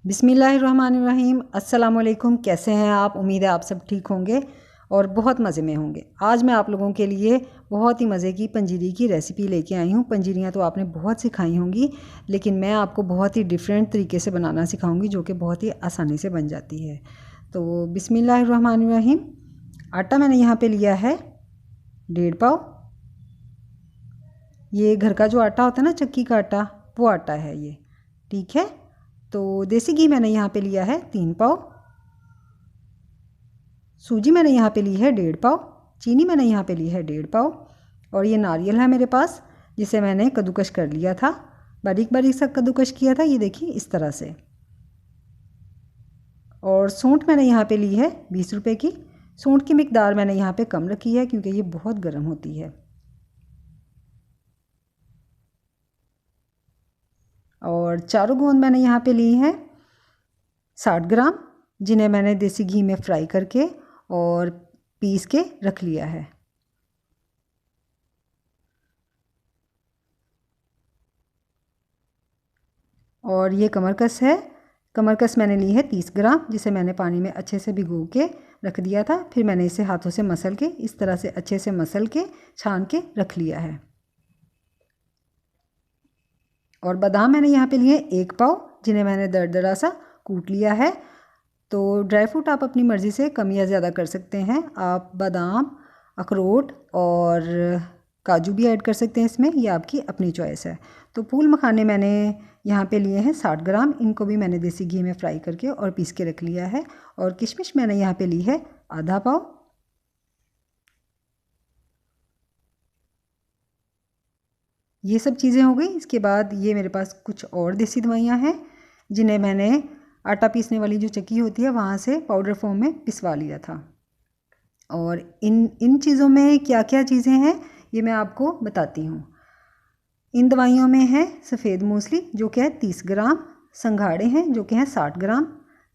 बिस्मिल्लाहिर्रहमानिर्रहीम। अस्सलाम वालेकुम। कैसे हैं आप? उम्मीद है आप सब ठीक होंगे और बहुत मज़े में होंगे। आज मैं आप लोगों के लिए बहुत ही मज़े की पंजीरी की रेसिपी लेके आई हूँ। पंजीरियाँ तो आपने बहुत सिखाई होंगी, लेकिन मैं आपको बहुत ही डिफरेंट तरीके से बनाना सिखाऊंगी, जो कि बहुत ही आसानी से बन जाती है। तो बिस्मिल्लाहिर्रहमानिर्रहीम। आटा मैंने यहाँ पे लिया है 1.5 पाव। ये घर का जो आटा होता है ना, चक्की का आटा, वो आटा है ये, ठीक है। तो देसी घी मैंने यहाँ पे लिया है 3 पाव। सूजी मैंने यहाँ पे ली है 1.5 पाव। चीनी मैंने यहाँ पे ली है 1.5 पाव। और ये नारियल है मेरे पास, जिसे मैंने कद्दूकश कर लिया था, बारीक बारीक सा कद्दूकश किया था, ये देखिए इस तरह से। और सूंठ मैंने यहाँ पे ली है 20 रुपये की। सूंठ की मिकदार मैंने यहाँ पे कम रखी है, क्योंकि ये बहुत गर्म होती है। और चारों गोंद मैंने यहाँ पे ली है 60 ग्राम, जिन्हें मैंने देसी घी में फ्राई करके और पीस के रख लिया है। और ये कमरकस है। कमरकस मैंने ली है 30 ग्राम, जिसे मैंने पानी में अच्छे से भिगो के रख दिया था। फिर मैंने इसे हाथों से मसल के, इस तरह से अच्छे से मसल के छान के रख लिया है। और बादाम मैंने यहाँ पे लिए 1 पाव, जिन्हें मैंने दरदरा सा कूट लिया है। तो ड्राई फ्रूट आप अपनी मर्ज़ी से कम या ज़्यादा कर सकते हैं। आप बादाम, अखरोट और काजू भी ऐड कर सकते हैं इसमें, ये आपकी अपनी चॉइस है। तो फूल मखाने मैंने यहाँ पे लिए हैं 60 ग्राम। इनको भी मैंने देसी घी में फ्राई करके और पीस के रख लिया है। और किशमिश मैंने यहाँ पे ली है आधा पाव। ये सब चीज़ें हो गई। इसके बाद ये मेरे पास कुछ और देसी दवाइयाँ हैं, जिन्हें मैंने आटा पीसने वाली जो चक्की होती है वहाँ से पाउडर फॉर्म में पिसवा लिया था। और इन चीज़ों में क्या क्या चीज़ें हैं ये मैं आपको बताती हूँ। इन दवाइयों में है सफ़ेद मूसली, जो कि है 30 ग्राम। संघाड़े हैं, जो कि हैं 60 ग्राम।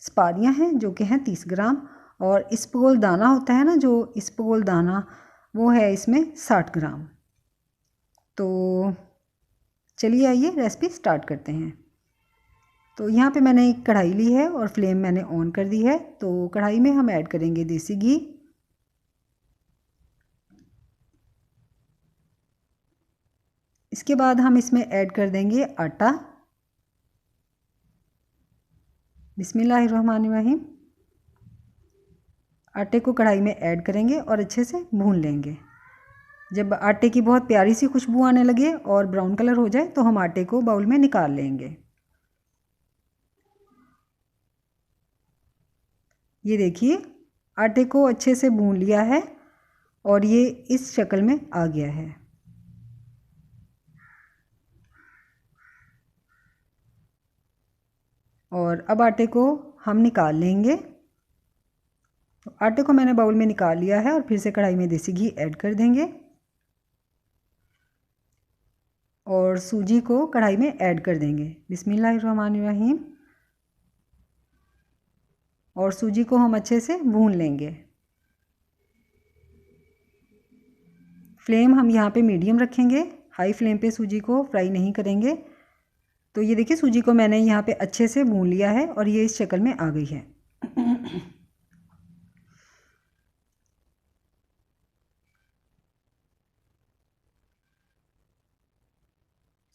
स्पारियाँ हैं, जो कि हैं 30 ग्राम। और इसबगोल दाना होता है ना, जो इसबगोल दाना, वो है इसमें 60 ग्राम। तो चलिए आइए रेसिपी स्टार्ट करते हैं। तो यहाँ पे मैंने एक कढ़ाई ली है और फ्लेम मैंने ऑन कर दी है। तो कढ़ाई में हम ऐड करेंगे देसी घी। इसके बाद हम इसमें ऐड कर देंगे आटा। बिस्मिल्लाहिर्रहमानिर्रहीम। आटे को कढ़ाई में ऐड करेंगे और अच्छे से भून लेंगे। जब आटे की बहुत प्यारी सी खुशबू आने लगे और ब्राउन कलर हो जाए, तो हम आटे को बाउल में निकाल लेंगे। ये देखिए, आटे को अच्छे से भून लिया है और ये इस शक्ल में आ गया है। और अब आटे को हम निकाल लेंगे। तो आटे को मैंने बाउल में निकाल लिया है और फिर से कढ़ाई में देसी घी ऐड कर देंगे। और सूजी को कढ़ाई में ऐड कर देंगे। बिस्मिल्लाहिर्रहमानिर्रहीम। और सूजी को हम अच्छे से भून लेंगे। फ्लेम हम यहाँ पे मीडियम रखेंगे, हाई फ्लेम पे सूजी को फ्राई नहीं करेंगे। तो ये देखिए, सूजी को मैंने यहाँ पे अच्छे से भून लिया है और ये इस शक्ल में आ गई है।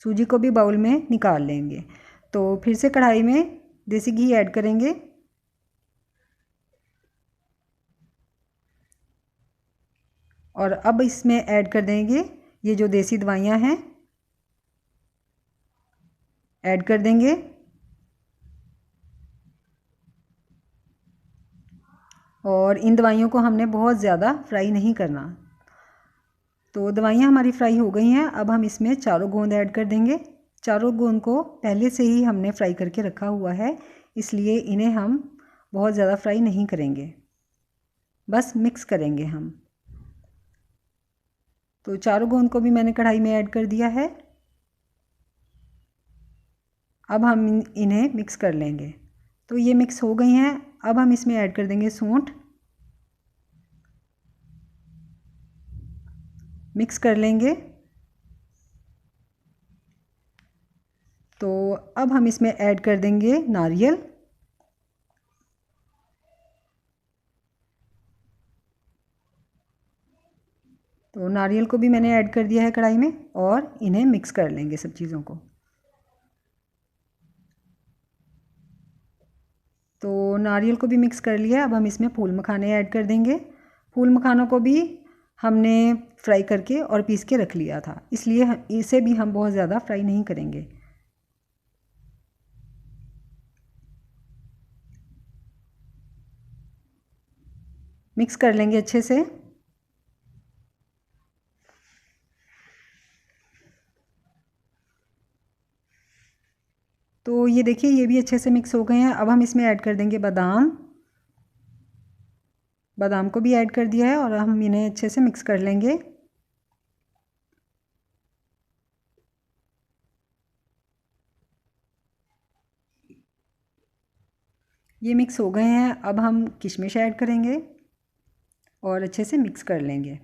सूजी को भी बाउल में निकाल लेंगे। तो फिर से कढ़ाई में देसी घी ऐड करेंगे। और अब इसमें ऐड कर देंगे ये जो देसी दवाइयाँ हैं, ऐड कर देंगे। और इन दवाइयों को हमने बहुत ज़्यादा फ्राई नहीं करना। तो दवाइयाँ हमारी फ्राई हो गई हैं। अब हम इसमें चारों गोंद ऐड कर देंगे। चारों गोंद को पहले से ही हमने फ्राई करके रखा हुआ है, इसलिए इन्हें हम बहुत ज़्यादा फ्राई नहीं करेंगे, बस मिक्स करेंगे हम। तो चारों गोंद को भी मैंने कढ़ाई में ऐड कर दिया है। अब हम इन्हें मिक्स कर लेंगे। तो ये मिक्स हो गई हैं। अब हम इसमें ऐड कर देंगे सूंठ। मिक्स कर लेंगे। तो अब हम इसमें ऐड कर देंगे नारियल। तो नारियल को भी मैंने ऐड कर दिया है कढ़ाई में और इन्हें मिक्स कर लेंगे सब चीज़ों को। तो नारियल को भी मिक्स कर लिया। अब हम इसमें फूल मखाने ऐड कर देंगे। फूल मखानों को भी हमने फ्राई करके और पीस के रख लिया था, इसलिए इसे भी हम बहुत ज़्यादा फ्राई नहीं करेंगे। मिक्स कर लेंगे अच्छे से। तो ये देखिए ये भी अच्छे से मिक्स हो गए हैं। अब हम इसमें ऐड कर देंगे बादाम। बादाम को भी ऐड कर दिया है और हम इन्हें अच्छे से मिक्स कर लेंगे। ये मिक्स हो गए हैं। अब हम किशमिश ऐड करेंगे और अच्छे से मिक्स कर लेंगे।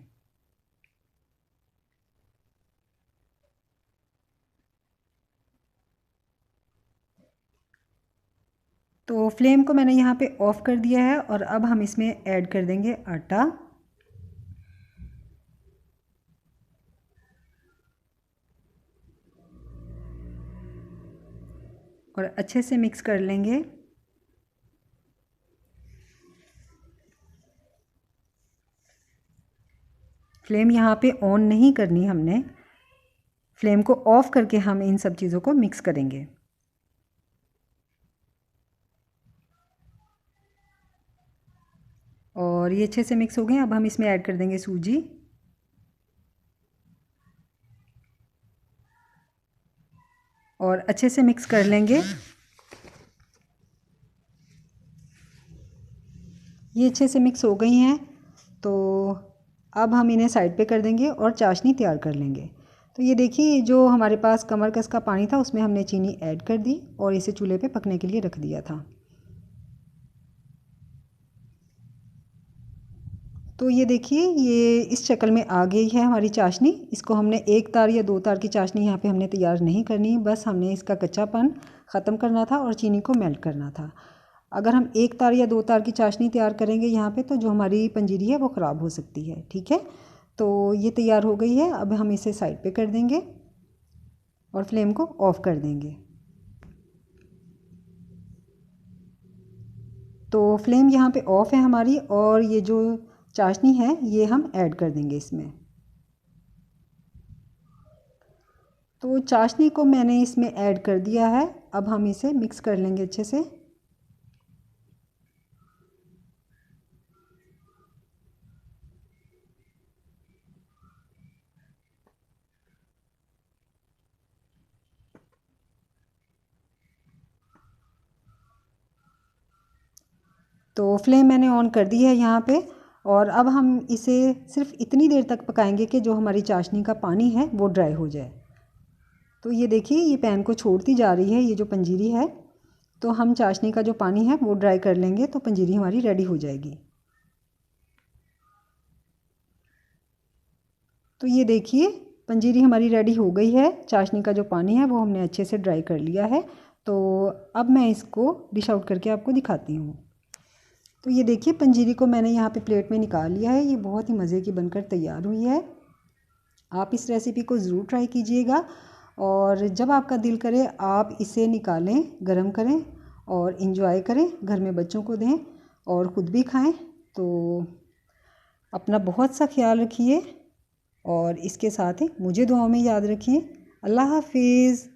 तो फ्लेम को मैंने यहाँ पे ऑफ़ कर दिया है और अब हम इसमें ऐड कर देंगे आटा। और अच्छे से मिक्स कर लेंगे। फ्लेम यहाँ पे ऑन नहीं करनी हमने, फ्लेम को ऑफ़ करके हम इन सब चीज़ों को मिक्स करेंगे। और ये अच्छे से मिक्स हो गए। अब हम इसमें ऐड कर देंगे सूजी और अच्छे से मिक्स कर लेंगे। ये अच्छे से मिक्स हो गई हैं। तो अब हम इन्हें साइड पे कर देंगे और चाशनी तैयार कर लेंगे। तो ये देखिए जो हमारे पास कमर कस का पानी था उसमें हमने चीनी ऐड कर दी और इसे चूल्हे पे पकने के लिए रख दिया था। तो ये देखिए ये इस शक्ल में आ गई है हमारी चाशनी। इसको हमने एक तार या दो तार की चाशनी यहाँ पे हमने तैयार नहीं करनी, बस हमने इसका कच्चापन ख़त्म करना था और चीनी को मेल्ट करना था। अगर हम एक तार या दो तार की चाशनी तैयार करेंगे यहाँ पे तो जो हमारी पंजीरी है वो ख़राब हो सकती है। ठीक है, तो ये तैयार हो गई है। अब हम इसे साइड पे कर देंगे और फ्लेम को ऑफ़ कर देंगे। तो फ्लेम यहाँ पे ऑफ़ है हमारी और ये जो चाशनी है ये हम ऐड कर देंगे इसमें। तो चाशनी को मैंने इसमें ऐड कर दिया है। अब हम इसे मिक्स कर लेंगे अच्छे से। तो फ्लेम मैंने ऑन कर दी है यहाँ पे और अब हम इसे सिर्फ इतनी देर तक पकाएंगे कि जो हमारी चाशनी का पानी है वो ड्राई हो जाए। तो ये देखिए ये पैन को छोड़ती जा रही है ये जो पंजीरी है। तो हम चाशनी का जो पानी है वो ड्राई कर लेंगे तो पंजीरी हमारी रेडी हो जाएगी। तो ये देखिए पंजीरी हमारी रेडी हो गई है। चाशनी का जो पानी है वो हमने अच्छे से ड्राई कर लिया है। तो अब मैं इसको डिश आउट करके आपको दिखाती हूँ। तो ये देखिए पंजीरी को मैंने यहाँ पे प्लेट में निकाल लिया है। ये बहुत ही मज़े की बनकर तैयार हुई है। आप इस रेसिपी को ज़रूर ट्राई कीजिएगा और जब आपका दिल करे आप इसे निकालें, गरम करें और इन्जॉय करें, घर में बच्चों को दें और ख़ुद भी खाएं। तो अपना बहुत सा ख्याल रखिए और इसके साथ ही मुझे दुआओं में याद रखिए। अल्लाह हाफिज़।